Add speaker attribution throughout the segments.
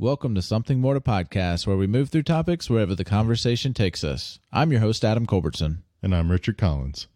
Speaker 1: Welcome to Something More to Podcast, where we move through topics wherever the conversation takes us. I'm your host, Adam Culbertson.
Speaker 2: And I'm Richard Collins.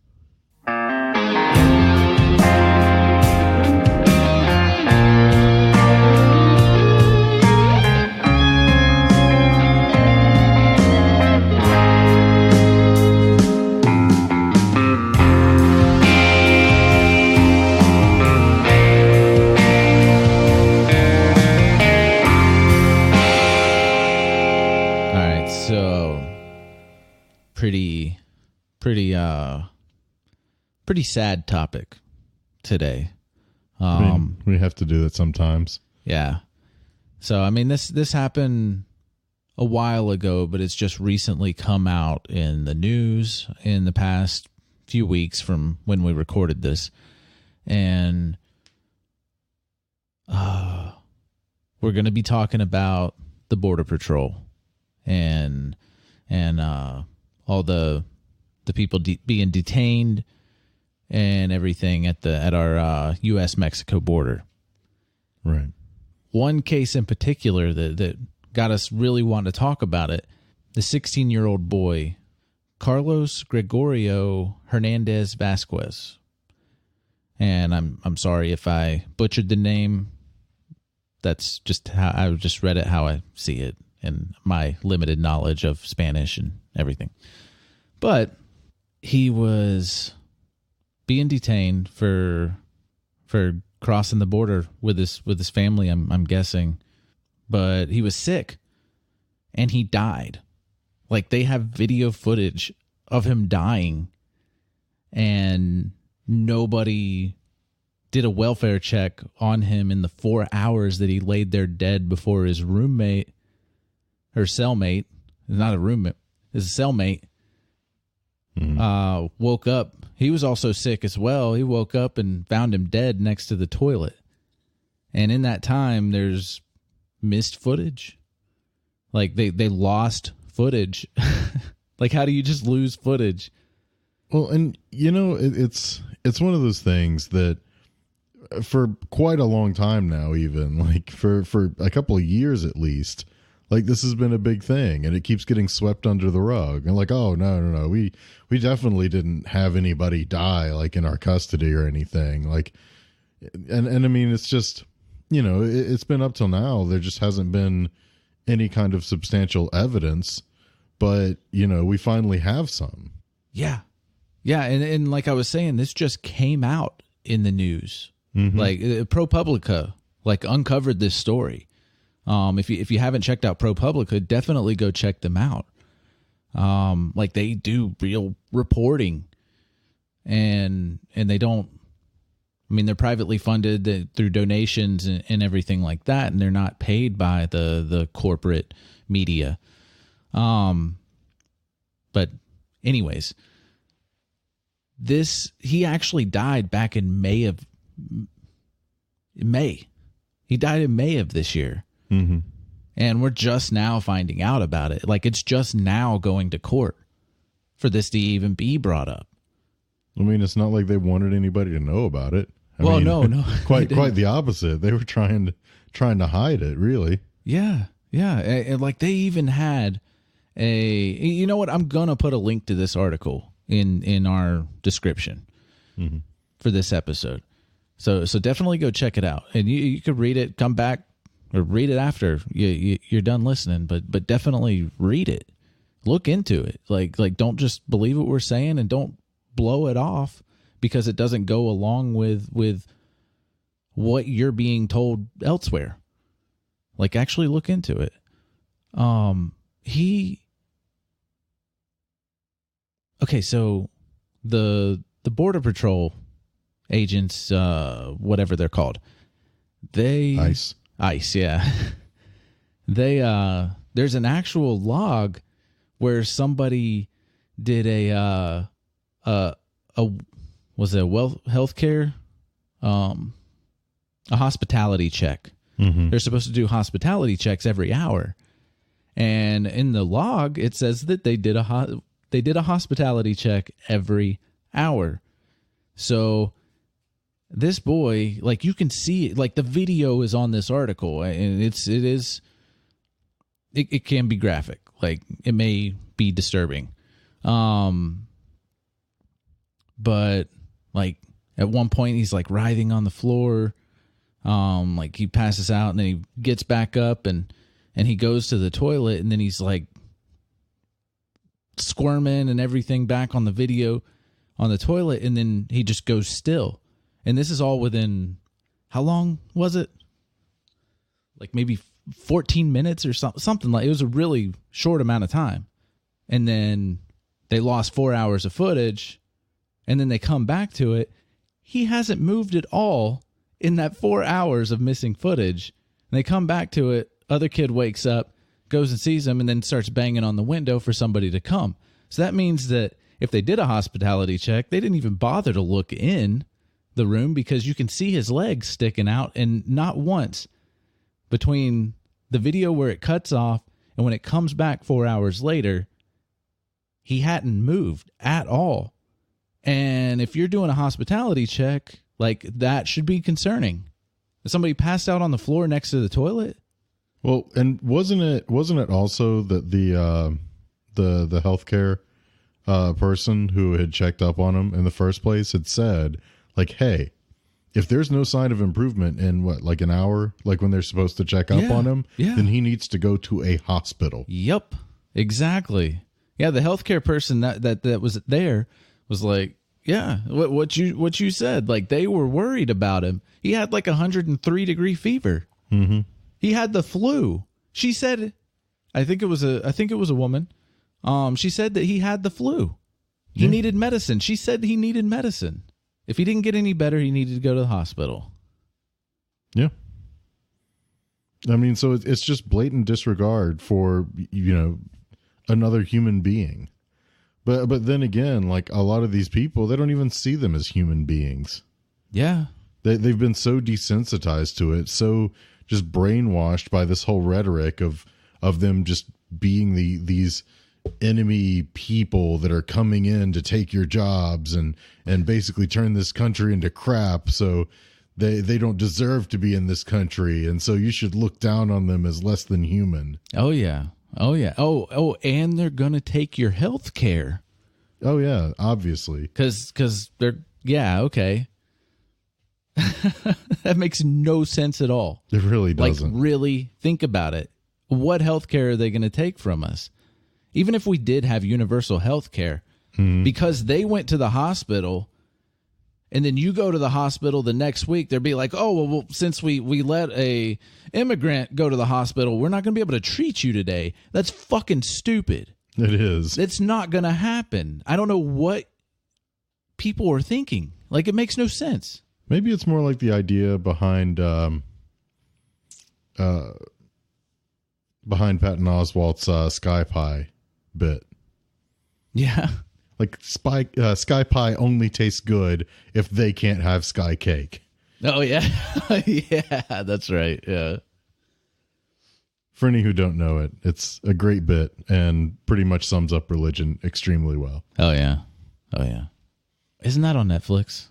Speaker 1: Pretty sad topic today.
Speaker 2: We have to do that sometimes.
Speaker 1: Yeah. So, I mean, this happened a while ago, but it's just recently come out in the news in the past few weeks from when we recorded this. And we're going to be talking about the Border Patrol and all the people being detained and everything at our U.S.-Mexico border.
Speaker 2: Right.
Speaker 1: One case in particular that got us really wanting to talk about it, the 16-year-old boy, Carlos Gregorio Hernandez Vasquez. And I'm sorry if I butchered the name. That's just how I just read it how I see it and my limited knowledge of Spanish and everything. But he was being detained for crossing the border with his family, I'm guessing. But he was sick and he died. Like, they have video footage of him dying and nobody did a welfare check on him in the 4 hours that he laid there dead before his roommate or cellmate, not a roommate, his cellmate, woke up. He was also sick as well. He woke up and found him dead next to the toilet. And in that time, there's missed footage. Like, they lost footage. Like, how do you just lose footage?
Speaker 2: Well, and, you know, it's one of those things that for quite a long time now, even, like, for a couple of years at least, like, this has been a big thing, and it keeps getting swept under the rug. And like, oh, no, we definitely didn't have anybody die, like, in our custody or anything. Like, and I mean, it's just, you know, it's been up till now. There just hasn't been any kind of substantial evidence, but, you know, we finally have some.
Speaker 1: Yeah. Yeah, and like I was saying, this just came out in the news. Mm-hmm. Like, ProPublica, like, uncovered this story. If you haven't checked out ProPublica, definitely go check them out. Like, they do real reporting, and they don't. I mean, they're privately funded through donations and everything like that, and they're not paid by the corporate media. But anyways, he actually died back in May. He died in May of this year.
Speaker 2: Mm-hmm.
Speaker 1: And we're just now finding out about it. Like, it's just now going to court for this to even be brought up.
Speaker 2: I mean, it's not like they wanted anybody to know about it. I
Speaker 1: mean, no.
Speaker 2: Quite the opposite. They were trying to hide it, really.
Speaker 1: Yeah. And like, they even had you know what? I'm going to put a link to this article in our description for this episode. So definitely go check it out. And you could read it, come back, or read it after you're done listening, but definitely read it. Look into it. Like don't just believe what we're saying, and don't blow it off because it doesn't go along with what you're being told elsewhere. Like, actually look into it. Okay, so the Border Patrol agents, whatever they're called, ICE, yeah. There's an actual log where somebody did a healthcare, a hospitality check.
Speaker 2: Mm-hmm.
Speaker 1: They're supposed to do hospitality checks every hour, and in the log it says that they did a hospitality check every hour. So this boy, like, you can see it, like, the video is on this article, and it is it can be graphic. Like, it may be disturbing. But like at one point he's like writhing on the floor. Like he passes out and then he gets back up and he goes to the toilet and then he's like squirming and everything back on the video on the toilet, and then he just goes still. And this is all within, how long was it? Like maybe 14 minutes or something. Like, it was a really short amount of time. And then they lost 4 hours of footage, and then they come back to it. He hasn't moved at all in that 4 hours of missing footage. And they come back to it. Other kid wakes up, goes and sees him, and then starts banging on the window for somebody to come. So that means that if they did a hospitality check, they didn't even bother to look in the room, because you can see his legs sticking out, and not once between the video where it cuts off and when it comes back 4 hours later, he hadn't moved at all. And if you're doing a hospitality check, like, that should be concerning. Somebody passed out on the floor next to the toilet?
Speaker 2: Well, and wasn't it also that the healthcare person who had checked up on him in the first place had said, like, hey, if there's no sign of improvement in like an hour, like when they're supposed to check up on him, then he needs to go to a hospital.
Speaker 1: Yep, exactly. Yeah, the healthcare person that was there was like, yeah, what you said. Like, they were worried about him. He had like 103-degree fever.
Speaker 2: Mm-hmm.
Speaker 1: He had the flu. She said, I think it was a woman. She said that he had the flu. He needed medicine. She said he needed medicine. If he didn't get any better, he needed to go to the hospital.
Speaker 2: Yeah. I mean, so it's just blatant disregard for, another human being. But then again, like, a lot of these people, they don't even see them as human beings.
Speaker 1: Yeah.
Speaker 2: They've been so desensitized to it, so just brainwashed by this whole rhetoric of them just being these enemy people that are coming in to take your jobs and basically turn this country into crap. So they don't deserve to be in this country. And so you should look down on them as less than human.
Speaker 1: Oh, yeah. Oh, yeah. Oh, and they're going to take your health care.
Speaker 2: Oh, yeah, obviously.
Speaker 1: Because they're, yeah, okay. That makes no sense at all.
Speaker 2: It really doesn't.
Speaker 1: Like, really think about it. What health care are they going to take from us? Even if we did have universal health care, because they went to the hospital, and then you go to the hospital the next week, they'd be like, oh, well, since we let a immigrant go to the hospital, we're not going to be able to treat you today. That's fucking stupid.
Speaker 2: It is.
Speaker 1: It's not going to happen. I don't know what people are thinking. Like, it makes no sense.
Speaker 2: Maybe it's more like the idea behind Patton Oswalt's Sky Pie bit.
Speaker 1: Yeah.
Speaker 2: Like, Sky Pie only tastes good if they can't have Sky Cake.
Speaker 1: Oh, yeah. Yeah, that's right. Yeah.
Speaker 2: For any who don't know it, it's a great bit and pretty much sums up religion extremely well.
Speaker 1: Oh, yeah. Oh, yeah. Isn't that on Netflix?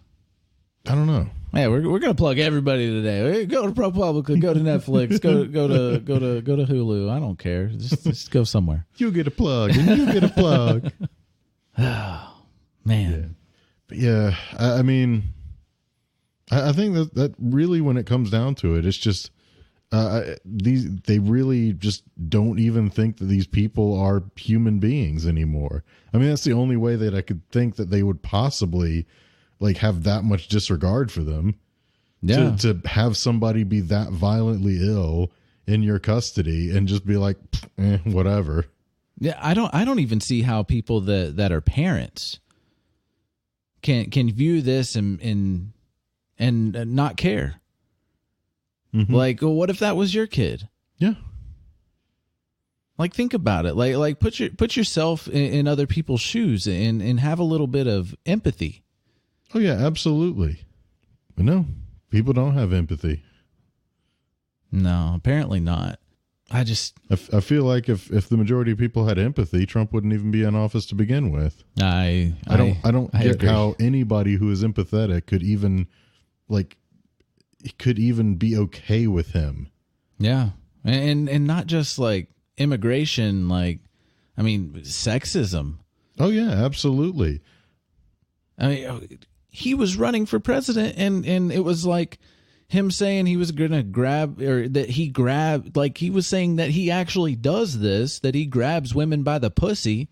Speaker 2: I don't know.
Speaker 1: Yeah, we're gonna plug everybody today. Go to ProPublica, go to Netflix, go to Hulu. I don't care. Just go somewhere.
Speaker 2: You get a plug, and you get a plug.
Speaker 1: Oh, man.
Speaker 2: Yeah. I mean, I think that really, when it comes down to it, it's just they really just don't even think that these people are human beings anymore. I mean, that's the only way that I could think that they would possibly, like, have that much disregard for them.
Speaker 1: Yeah.
Speaker 2: To have somebody be that violently ill in your custody and just be like, whatever.
Speaker 1: Yeah, I don't even see how people that are parents can view this and not care.
Speaker 2: Mm-hmm.
Speaker 1: Like, well, what if that was your kid?
Speaker 2: Yeah.
Speaker 1: Like, think about it. Like put yourself in other people's shoes and have a little bit of empathy.
Speaker 2: Oh, yeah, absolutely. But no, people don't have empathy.
Speaker 1: No, apparently not. I
Speaker 2: feel like if the majority of people had empathy, Trump wouldn't even be in office to begin with.
Speaker 1: I
Speaker 2: don't get
Speaker 1: agree.
Speaker 2: how anybody who is empathetic could even be okay with him.
Speaker 1: Yeah. And not just like immigration, like, I mean, sexism.
Speaker 2: Oh yeah, absolutely.
Speaker 1: I mean, he was running for president, and it was like him saying he was going to grab, or that he grabbed, like he was saying that he actually does this, that he grabs women by the pussy.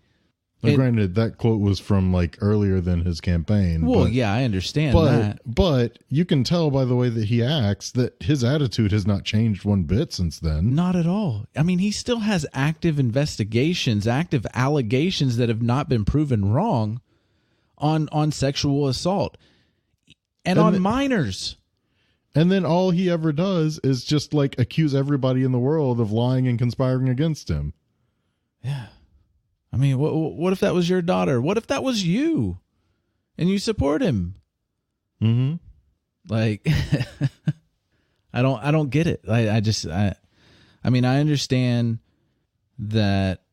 Speaker 2: Well, granted, that quote was from like earlier than his campaign.
Speaker 1: Well, yeah, I understand that.
Speaker 2: But you can tell by the way that he acts that his attitude has not changed one bit since then.
Speaker 1: Not at all. I mean, he still has active investigations, active allegations that have not been proven wrong on sexual assault and on minors.
Speaker 2: And then all he ever does is just like accuse everybody in the world of lying and conspiring against him.
Speaker 1: Yeah. I mean, what if that was your daughter? What if that was you and you support him?
Speaker 2: Mm-hmm.
Speaker 1: Like, I don't get it. I mean, I understand that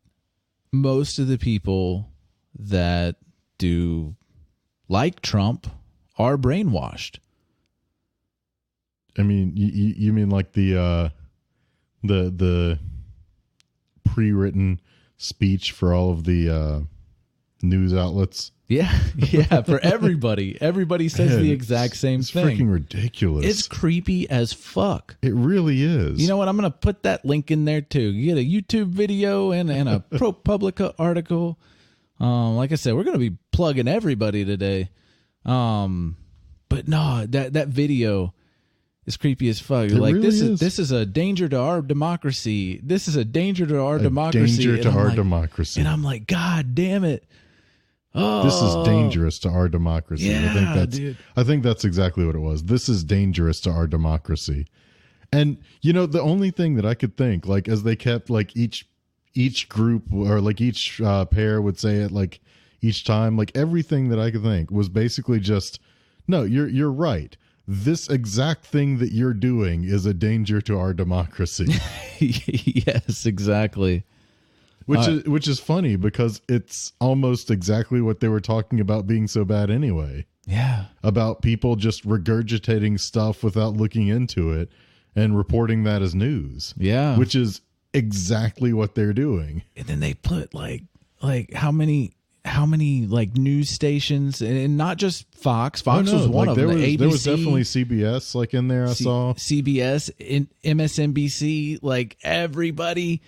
Speaker 1: most of the people that do like Trump are brainwashed.
Speaker 2: I mean, you mean like the pre-written speech for all of the news outlets?
Speaker 1: Yeah, for everybody. Everybody says the exact same thing.
Speaker 2: It's freaking ridiculous.
Speaker 1: It's creepy as fuck.
Speaker 2: It really is.
Speaker 1: You know what? I'm going to put that link in there too. You get a YouTube video and a ProPublica article. Like I said, we're going to be plugging everybody today. But no, that video is creepy as fuck. Like,
Speaker 2: really
Speaker 1: this is a danger to our democracy. This is a danger to our democracy.
Speaker 2: Danger to our democracy.
Speaker 1: And I'm like, God damn it. Oh,
Speaker 2: this is dangerous to our democracy.
Speaker 1: Yeah,
Speaker 2: I think that's exactly what it was. This is dangerous to our democracy. And you know, the only thing that I could think, like, as they kept like each group or like each pair would say it like each time, like everything that I could think was basically just, no, you're right. This exact thing that you're doing is a danger to our democracy.
Speaker 1: Yes, exactly.
Speaker 2: Which is funny because it's almost exactly what they were talking about being so bad anyway.
Speaker 1: Yeah.
Speaker 2: About people just regurgitating stuff without looking into it and reporting that as news.
Speaker 1: Yeah.
Speaker 2: Which is exactly what they're doing.
Speaker 1: And then they put like how many like news stations, and not just Fox. Fox was one of them.
Speaker 2: There was definitely CBS like in there. I saw
Speaker 1: CBS, MSNBC. Like everybody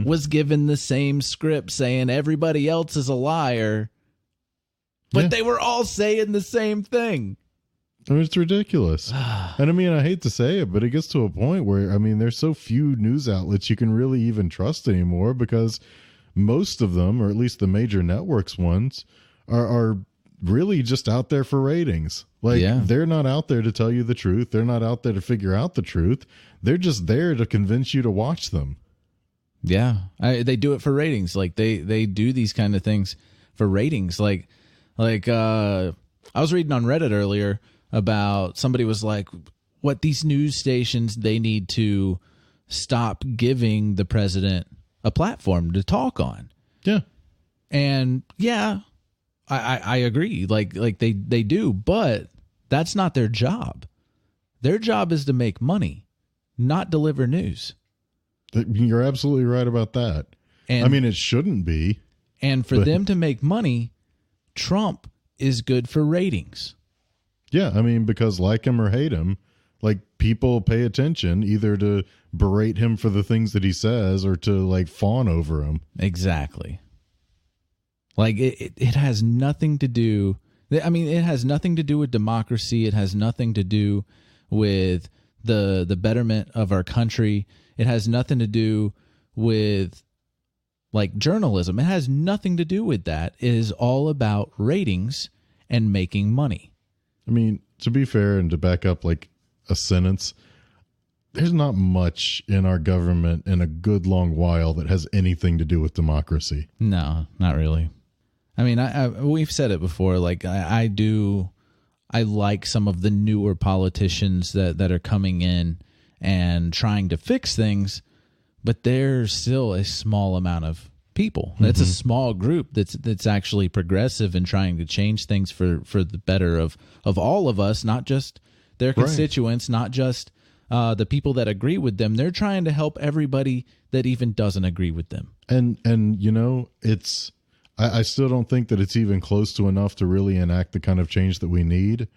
Speaker 1: was given the same script, saying everybody else is a liar, but they were all saying the same thing.
Speaker 2: I mean, it's ridiculous. And I mean, I hate to say it, but it gets to a point where, I mean, there's so few news outlets you can really even trust anymore, because most of them, or at least the major networks ones, are really just out there for ratings. Like, they're not out there to tell you the truth. They're not out there to figure out the truth. They're just there to convince you to watch them.
Speaker 1: Yeah. They do it for ratings. Like they do these kind of things for ratings. Like I was reading on Reddit earlier about somebody was like, what these news stations, they need to stop giving the president a platform to talk on. Yeah. And yeah, I agree. Like they do, but that's not their job. Their job is to make money, not deliver news.
Speaker 2: You're absolutely right about that. And I mean, it shouldn't be.
Speaker 1: And for them to make money, Trump is good for ratings.
Speaker 2: Yeah, I mean, because like him or hate him, like, people pay attention either to berate him for the things that he says or to like fawn over him. Exactly.
Speaker 1: Like it has nothing to do. I mean, it has nothing to do with democracy. It has nothing to do with the betterment of our country. It has nothing to do with like journalism. It has nothing to do with that. It is all about ratings and making money.
Speaker 2: I mean, to be fair and to back up like a sentence, there's not much in our government in a good long while that has anything to do with democracy.
Speaker 1: No, not really. I mean, we've said it before. Like I like some of the newer politicians that are coming in and trying to fix things, but there's still a small amount of people. That's a small group that's actually progressive and trying to change things for the better of all of us, not just their constituents, not just the people that agree with them. They're trying to help everybody that even doesn't agree with them.
Speaker 2: And you know, it's I still don't think that it's even close to enough to really enact the kind of change that we need,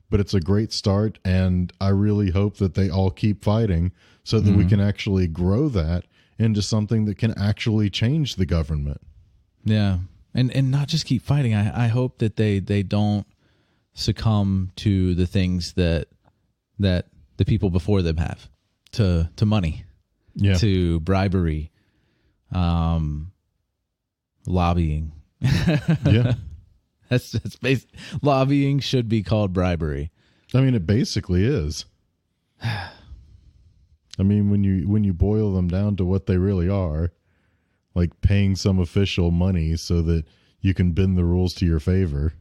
Speaker 2: but it's a great start, and I really hope that they all keep fighting so that we can actually grow that into something that can actually change the government.
Speaker 1: Yeah. And not just keep fighting. I hope that they don't succumb to the things that the people before them have, to money, to bribery, lobbying.
Speaker 2: Yeah.
Speaker 1: That's lobbying should be called bribery.
Speaker 2: I mean, it basically is. I mean, when you boil them down to what they really are, like paying some official money so that you can bend the rules to your favor.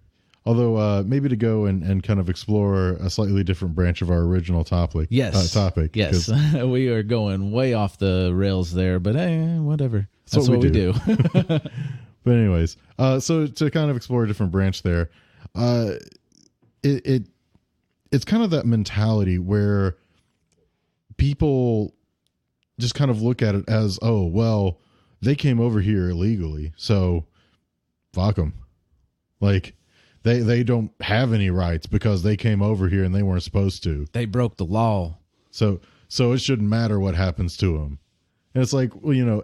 Speaker 2: Although maybe to go and kind of explore a slightly different branch of our original topic.
Speaker 1: Yes. Yes. We are going way off the rails there, but hey, whatever. That's what we do.
Speaker 2: But anyways, so to kind of explore a different branch there, it's kind of that mentality where people just kind of look at it as, oh, well, they came over here illegally, so fuck them. Like, they don't have any rights because they came over here and they weren't supposed to.
Speaker 1: They broke the law.
Speaker 2: So it shouldn't matter what happens to them. And it's like, well, you know,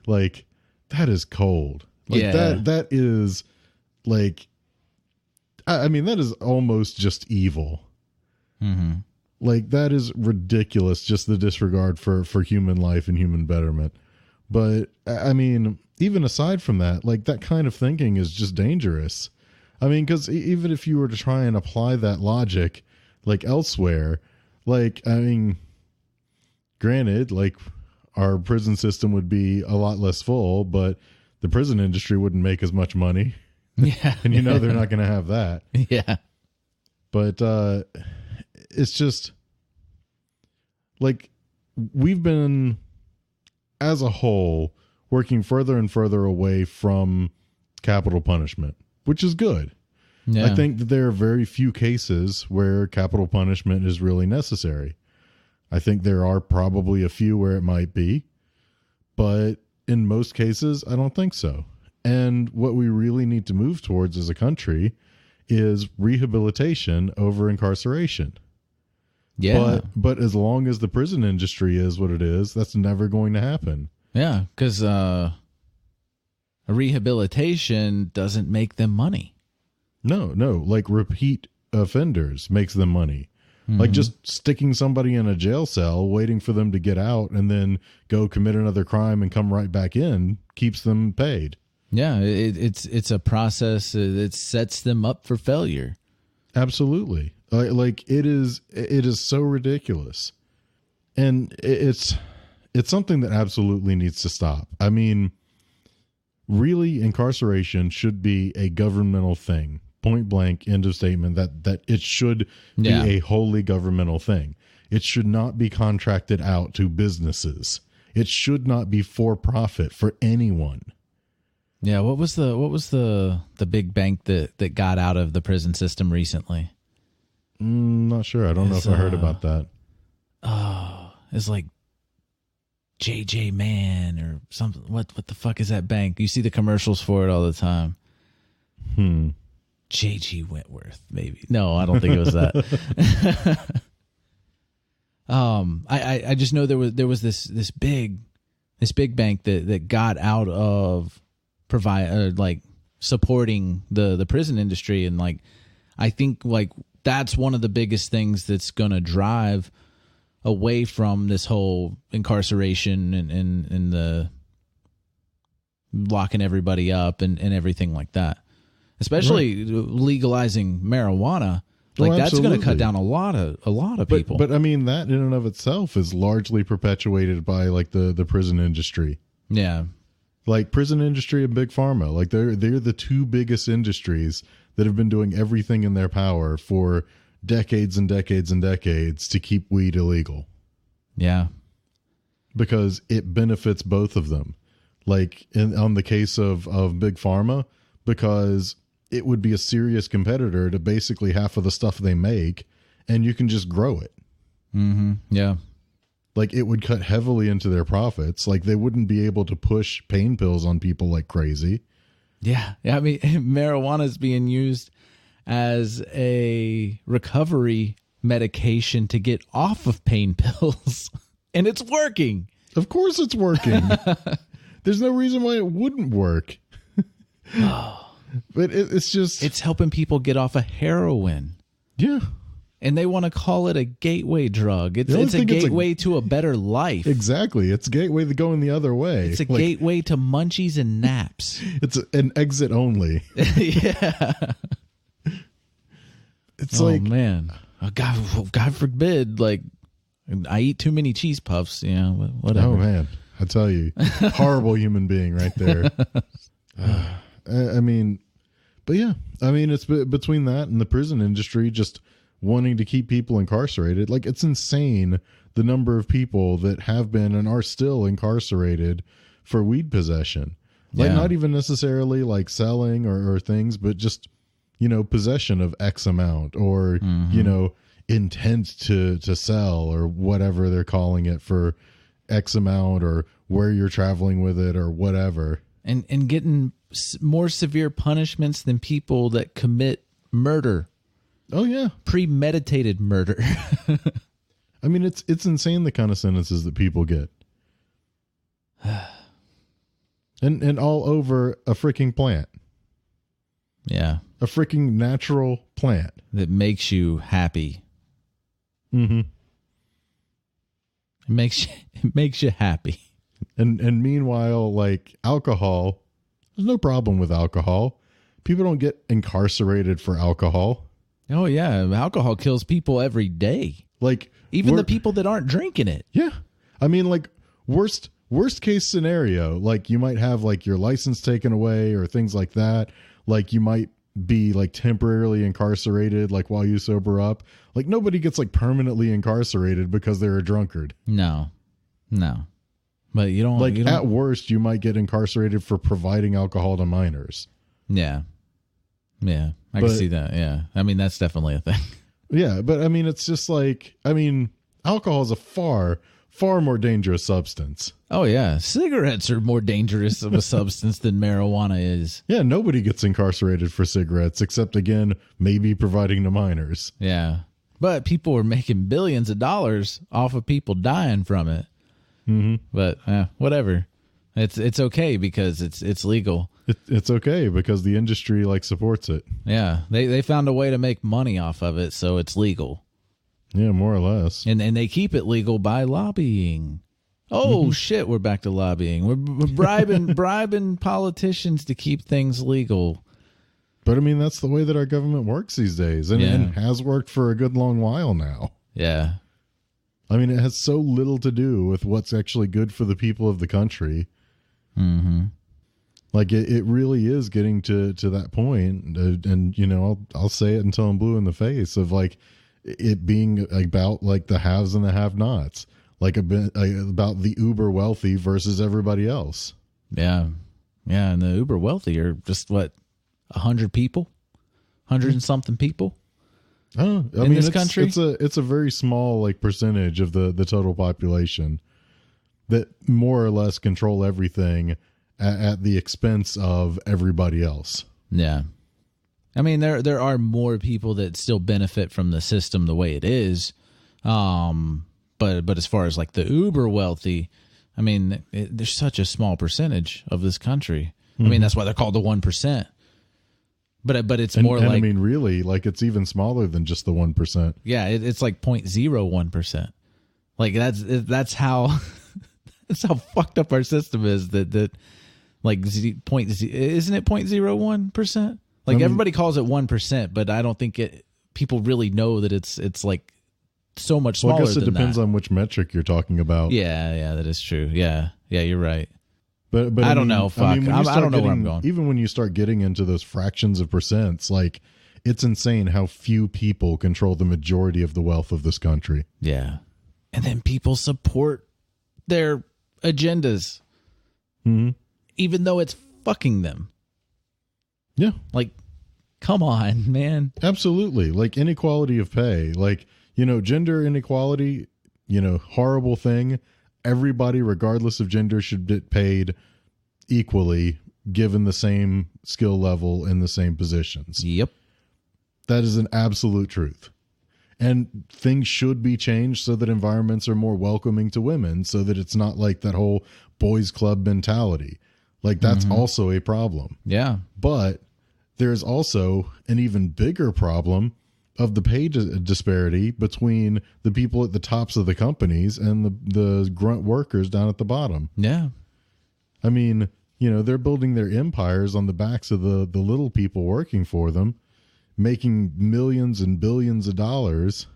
Speaker 2: like, that is cold. Like, that is, like, I mean, that is almost just evil.
Speaker 1: Mm-hmm.
Speaker 2: Like, that is ridiculous, just the disregard for human life and human betterment. But, I mean, even aside from that, like, that kind of thinking is just dangerous. I mean, because even if you were to try and apply that logic, like, elsewhere, like, I mean, granted, like, our prison system would be a lot less full, but the prison industry wouldn't make as much money.
Speaker 1: Yeah.
Speaker 2: And you know they're not going to have that.
Speaker 1: Yeah.
Speaker 2: But it's just, like, we've been, as a whole, working further and further away from capital punishment, which is good. Yeah. I think that there are very few cases where capital punishment is really necessary. I think there are probably a few where it might be, but in most cases, I don't think so. And what we really need to move towards as a country is rehabilitation over incarceration.
Speaker 1: Yeah.
Speaker 2: But as long as the prison industry is what it is, that's never going to happen.
Speaker 1: Yeah, because a rehabilitation doesn't make them money.
Speaker 2: No. Like, repeat offenders makes them money. Mm-hmm. Like, just sticking somebody in a jail cell, waiting for them to get out and then go commit another crime and come right back in, keeps them paid.
Speaker 1: Yeah, it's a process that sets them up for failure.
Speaker 2: Absolutely. Like, it is so ridiculous. And it's something that absolutely needs to stop. I mean, really, incarceration should be a governmental thing. Point blank, end of statement, that it should be a wholly governmental thing. It should not be contracted out to businesses. It should not be for profit for anyone.
Speaker 1: Yeah, what was the big bank that got out of the prison system recently?
Speaker 2: Not sure. I don't know if I heard about that.
Speaker 1: Oh, it's like JJ Man or something. What the fuck is that bank? You see the commercials for it all the time. JG Wentworth, maybe. No, I don't think it was that. I just know there was this big bank that got out of like supporting the prison industry, and like I think like that's one of the biggest things that's gonna drive away from this whole incarceration and the locking everybody up and everything like that. Especially legalizing marijuana, like that's going to cut down a lot of people.
Speaker 2: But I mean, that in and of itself is largely perpetuated by like the prison industry.
Speaker 1: Yeah,
Speaker 2: like prison industry and big pharma, like they're the two biggest industries that have been doing everything in their power for decades and decades and decades to keep weed illegal.
Speaker 1: Yeah,
Speaker 2: because it benefits both of them. Like on the case of big pharma, because it would be a serious competitor to basically half of the stuff they make, and you can just grow it.
Speaker 1: Mm-hmm. Yeah.
Speaker 2: Like, it would cut heavily into their profits. Like, they wouldn't be able to push pain pills on people like crazy.
Speaker 1: Yeah. I mean, marijuana is being used as a recovery medication to get off of pain pills, and it's working.
Speaker 2: Of course it's working. There's no reason why it wouldn't work. But it's just...
Speaker 1: It's helping people get off of heroin.
Speaker 2: Yeah.
Speaker 1: And they want to call it a gateway drug. It's a gateway to a better life.
Speaker 2: Exactly. It's a gateway to going the other way.
Speaker 1: It's a gateway to munchies and naps.
Speaker 2: It's an exit only.
Speaker 1: Yeah.
Speaker 2: It's like...
Speaker 1: man. Oh, God forbid, like, I eat too many cheese puffs, whatever.
Speaker 2: Oh, man. I tell you. Horrible human being right there. I mean, but yeah. I mean, it's between that and the prison industry just wanting to keep people incarcerated. Like, it's insane the number of people that have been and are still incarcerated for weed possession. Like, not even necessarily like selling or things, but just, possession of X amount or, intent to sell or whatever they're calling it for X amount or where you're traveling with it or whatever.
Speaker 1: And getting more severe punishments than people that commit murder.
Speaker 2: Oh, yeah.
Speaker 1: Premeditated murder.
Speaker 2: I mean, it's insane the kind of sentences that people get. And all over a freaking plant.
Speaker 1: Yeah.
Speaker 2: A freaking natural plant.
Speaker 1: That makes you happy.
Speaker 2: Mm-hmm.
Speaker 1: It makes you happy.
Speaker 2: And meanwhile, like, alcohol, there's no problem with alcohol. People don't get incarcerated for alcohol.
Speaker 1: Oh, yeah. Alcohol kills people every day.
Speaker 2: Like,
Speaker 1: even the people that aren't drinking it.
Speaker 2: Yeah. I mean, like, worst case scenario, like, you might have, like, your license taken away or things like that. Like, you might be, like, temporarily incarcerated, like, while you sober up. Like, nobody gets, like, permanently incarcerated because they're a drunkard.
Speaker 1: No. But you don't...
Speaker 2: Like, at worst, you might get incarcerated for providing alcohol to minors.
Speaker 1: Yeah. Yeah. I can see that, yeah. I mean, that's definitely a thing.
Speaker 2: Yeah, but, I mean, it's just like... I mean, alcohol is a far more dangerous substance.
Speaker 1: Oh, yeah. Cigarettes are more dangerous of a substance than marijuana is.
Speaker 2: Yeah, nobody gets incarcerated for cigarettes, except, again, maybe providing to minors.
Speaker 1: Yeah. But people are making billions of dollars off of people dying from it.
Speaker 2: Mm-hmm.
Speaker 1: But whatever. It's okay because it's legal.
Speaker 2: It's okay because the industry, like, supports it.
Speaker 1: Yeah. They found a way to make money off of it, so it's legal.
Speaker 2: Yeah, more or less.
Speaker 1: And they keep it legal by lobbying. Oh, shit, we're back to lobbying. We're bribing politicians to keep things legal.
Speaker 2: But, I mean, that's the way that our government works these days, and has worked for a good long while now.
Speaker 1: Yeah.
Speaker 2: I mean, it has so little to do with what's actually good for the people of the country.
Speaker 1: Mm-hmm.
Speaker 2: Like, it really is getting to that point, and I'll say it until I'm blue in the face, of, like, it being about, like, the haves and the have-nots. Like, about the uber wealthy versus everybody else.
Speaker 1: Yeah. Yeah, and the uber wealthy are just, 100 people? 100 and something people?
Speaker 2: Oh,
Speaker 1: in this country?
Speaker 2: It's a very small, like, percentage of the total population that more or less control everything at the expense of everybody else.
Speaker 1: Yeah. I mean, there are more people that still benefit from the system the way it is. But as far as, like, the uber wealthy, I mean, there's such a small percentage of this country. Mm-hmm. I mean, that's why they're called the 1%. But it's more like...
Speaker 2: I mean, really, like, it's even smaller than just the 1%.
Speaker 1: Yeah, it's like 0.01%. Like, that's how... That's how fucked up our system is. That like isn't it 0.01%? Like, everybody calls it 1%, but I don't think people really know that it's like so much smaller.
Speaker 2: Well, I guess it
Speaker 1: than
Speaker 2: depends
Speaker 1: that.
Speaker 2: on which metric you're talking about.
Speaker 1: Yeah, that is true. Yeah, you're right.
Speaker 2: But
Speaker 1: I don't know. Fuck, I don't know where I'm going.
Speaker 2: Even when you start getting into those fractions of percents, like, it's insane how few people control the majority of the wealth of this country.
Speaker 1: Yeah, and then people support their agendas, even though it's fucking them. Yeah, like, come on, man.
Speaker 2: Absolutely. Like, inequality of pay. Like, Gender inequality, horrible thing. Everybody, regardless of gender, should get paid equally, given the same skill level in the same positions.
Speaker 1: Yep.
Speaker 2: That is an absolute truth. And things should be changed so that environments are more welcoming to women, so that it's not like that whole boys club mentality. Like, that's also a problem.
Speaker 1: Yeah.
Speaker 2: But there's also an even bigger problem of the pay disparity between the people at the tops of the companies and the grunt workers down at the bottom.
Speaker 1: Yeah.
Speaker 2: I mean, they're building their empires on the backs of the little people working for them, making millions and billions of dollars,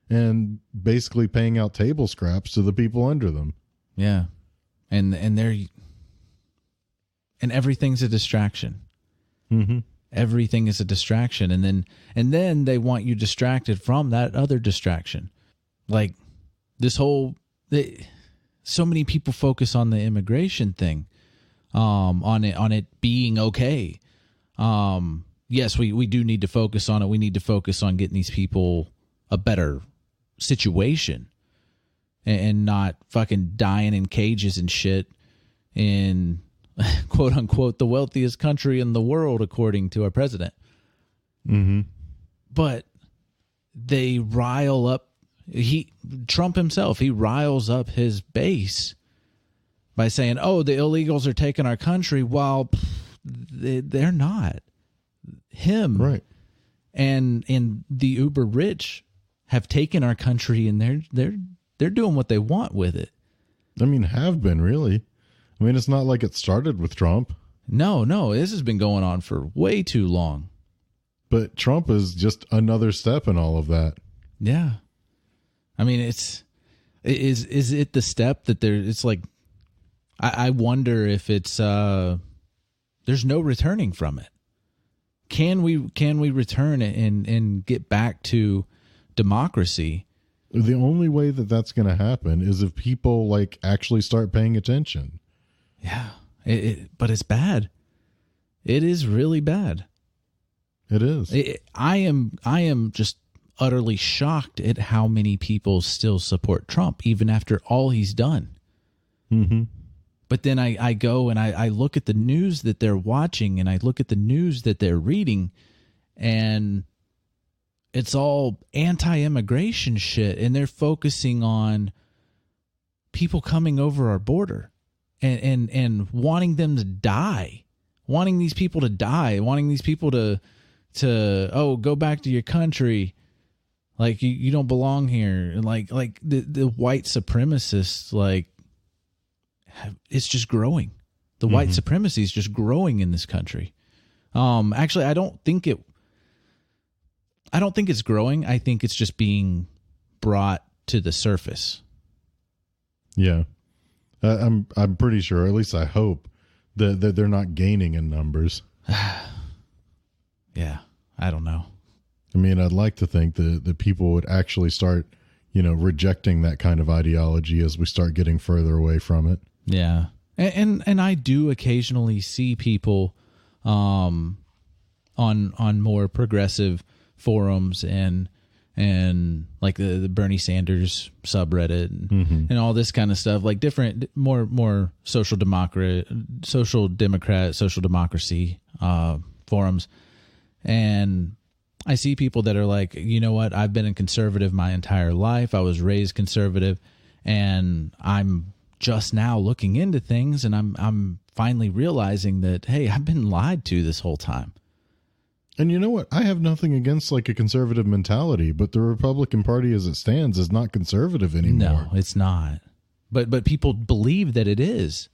Speaker 2: and basically paying out table scraps to the people under them.
Speaker 1: Yeah. And everything's a distraction.
Speaker 2: Mm-hmm.
Speaker 1: Everything is a distraction. And then they want you distracted from that other distraction. Like this whole, so many people focus on the immigration thing, on it being okay. Yes, we do need to focus on it. We need to focus on getting these people a better situation and not fucking dying in cages and shit in quote unquote the wealthiest country in the world, according to our president.
Speaker 2: Mm-hmm.
Speaker 1: But they rile up Trump himself. He riles up his base by saying, "Oh, the illegals are taking our country," while they're not. Him,
Speaker 2: right,
Speaker 1: and the uber rich have taken our country, and they're doing what they want with it.
Speaker 2: I mean, have been really. I mean, it's not like it started with Trump.
Speaker 1: No, this has been going on for way too long.
Speaker 2: But Trump is just another step in all of that.
Speaker 1: Yeah, I mean, is it the step that there? It's like, I wonder if it's there's no returning from it. Can we return it and get back to democracy?
Speaker 2: The only way that that's going to happen is if people like actually start paying attention.
Speaker 1: Yeah, but it's bad. It is really bad.
Speaker 2: It is.
Speaker 1: I am just utterly shocked at how many people still support Trump, even after all he's done.
Speaker 2: Mm-hmm.
Speaker 1: But then I go and I look at the news that they're watching, and I look at the news that they're reading, and it's all anti-immigration shit, and they're focusing on people coming over our border and wanting them to die, wanting these people to die, wanting these people to go back to your country, like you don't belong here, and like the white supremacists, like, it's just growing. The white supremacy is just growing in this country. Actually, I don't think it's growing. I think it's just being brought to the surface.
Speaker 2: Yeah, I'm pretty sure. At least I hope that they're not gaining in numbers.
Speaker 1: Yeah, I don't know.
Speaker 2: I mean, I'd like to think that people would actually start, rejecting that kind of ideology as we start getting further away from it.
Speaker 1: Yeah. And I do occasionally see people on more progressive forums and like the Bernie Sanders subreddit and all this kind of stuff, like different more social democracy forums. And I see people that are like, you know what, I've been a conservative my entire life. I was raised conservative, and I'm just now looking into things, and I'm finally realizing that, hey, I've been lied to this whole time.
Speaker 2: And you know what? I have nothing against like a conservative mentality, but the Republican Party as it stands is not conservative anymore.
Speaker 1: No, it's not. But people believe that it is.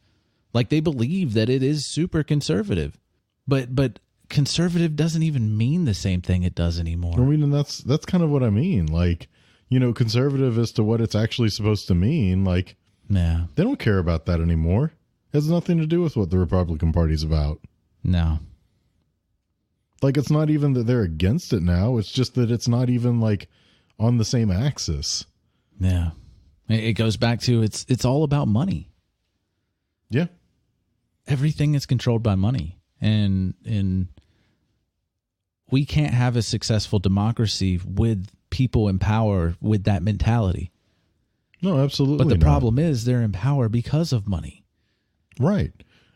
Speaker 1: Like, they believe that it is super conservative. But conservative doesn't even mean the same thing it does anymore.
Speaker 2: I mean, and that's kind of what I mean. Like, conservative as to what it's actually supposed to mean. Like,
Speaker 1: yeah,
Speaker 2: they don't care about that anymore. It has nothing to do with what the Republican Party's about.
Speaker 1: No.
Speaker 2: Like, it's not even that they're against it now. It's just that it's not even like on the same axis.
Speaker 1: Yeah. It goes back to it's all about money.
Speaker 2: Yeah.
Speaker 1: Everything is controlled by money. And we can't have a successful democracy with people in power with that mentality.
Speaker 2: No, absolutely.
Speaker 1: But the
Speaker 2: not.
Speaker 1: problem is they're in power because of money.
Speaker 2: Right.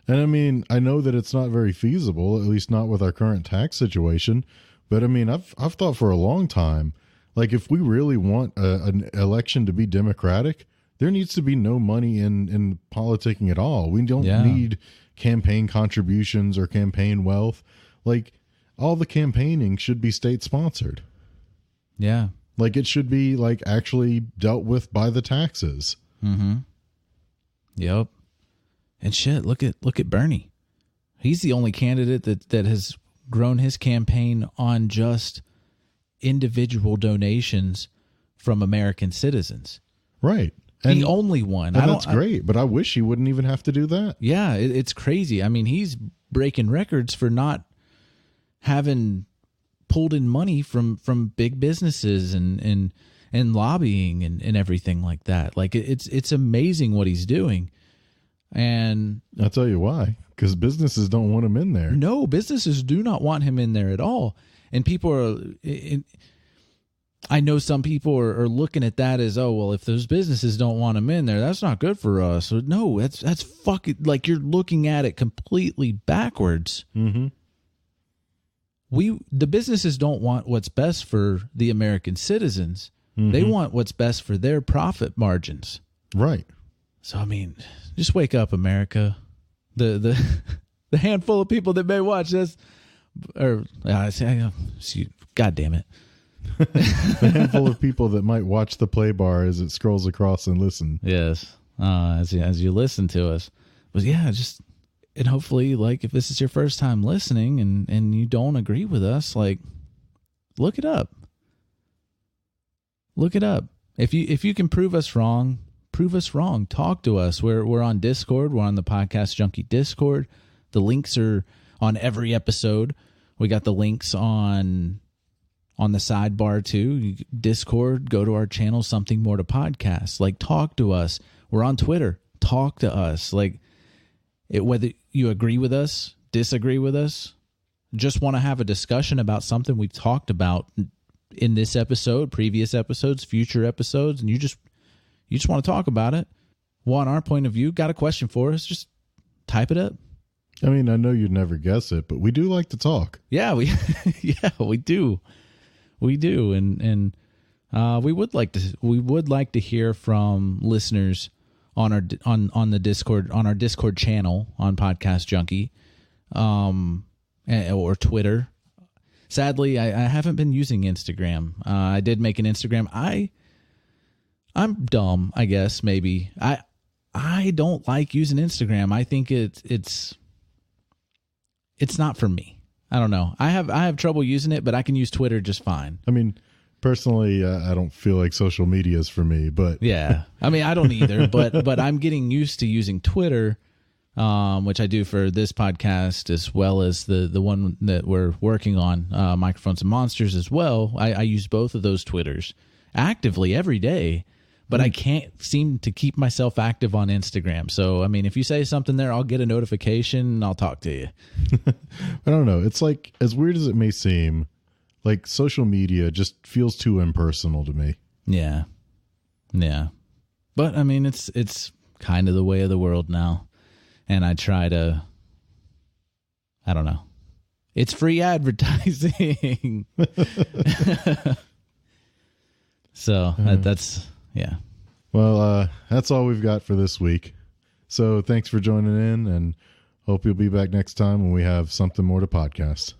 Speaker 2: And I mean, I know that it's not very feasible, at least not with our current tax situation. But I mean, I've thought for a long time, like if we really want an election to be democratic, there needs to be no money in politicking at all. We don't need campaign contributions or campaign wealth. Like all the campaigning should be state sponsored.
Speaker 1: Yeah.
Speaker 2: Like it should be like actually dealt with by the taxes.
Speaker 1: Mm-hmm. Yep. And shit, look at Bernie. He's the only candidate that has grown his campaign on just individual donations from American citizens.
Speaker 2: Right. And
Speaker 1: the only one.
Speaker 2: And that's great, but I wish he wouldn't even have to do that.
Speaker 1: Yeah, it's crazy. I mean, he's breaking records for not having pulled in money from big businesses and lobbying and everything like that. Like it's amazing what he's doing. And
Speaker 2: I'll tell you why. Because businesses don't want him in there.
Speaker 1: No, businesses do not want him in there at all. And people are, I know some people are looking at that as, oh, well, if those businesses don't want him in there, that's not good for us. So, no, that's fucking, like you're looking at it completely backwards.
Speaker 2: Mm-hmm.
Speaker 1: The businesses don't want what's best for the American citizens. Mm-hmm. They want what's best for their profit margins.
Speaker 2: Right.
Speaker 1: So, I mean, just wake up, America. The handful of people that may watch this, or God damn it.
Speaker 2: The handful of people that might watch the play bar as it scrolls across and listen.
Speaker 1: Yes. As you listen to us. But yeah, and hopefully, like, if this is your first time listening and you don't agree with us, like, look it up. Look it up. If you can prove us wrong, prove us wrong. Talk to us. We're on Discord. We're on the Podcast Junkie Discord. The links are on every episode. We got the links on the sidebar too. Discord, go to our channel, Something More to Podcast. Like, talk to us. We're on Twitter. Talk to us. Like, whether you agree with us, disagree with us, just want to have a discussion about something we've talked about in this episode, previous episodes, future episodes, and you just want to talk about it, want our point of view, got a question for us, just type it up.
Speaker 2: I mean, I know you'd never guess it, but we do like to talk.
Speaker 1: Yeah, we do. We do. And we would like to hear from listeners on the Discord, on our Discord channel on Podcast Junkie, or Twitter. Sadly, I haven't been using Instagram. I did make an Instagram. I'm dumb, I guess, maybe. I don't like using Instagram. I think it's not for me. I don't know. I have trouble using it, but I can use Twitter just fine.
Speaker 2: I mean, personally, I don't feel like social media is for me, but
Speaker 1: yeah. I mean, I don't either, but I'm getting used to using Twitter, which I do for this podcast as well as the one that we're working on, Microphones and Monsters as well. I use both of those Twitters actively every day. But I can't seem to keep myself active on Instagram. So, I mean, if you say something there, I'll get a notification and I'll talk to you.
Speaker 2: I don't know. It's like, as weird as it may seem, like social media just feels too impersonal to me.
Speaker 1: Yeah. Yeah. But, I mean, it's kind of the way of the world now. And I try to, I don't know. It's free advertising. So, that's... Yeah.
Speaker 2: Well, that's all we've got for this week. So thanks for joining in, and hope you'll be back next time when we have something more to podcast.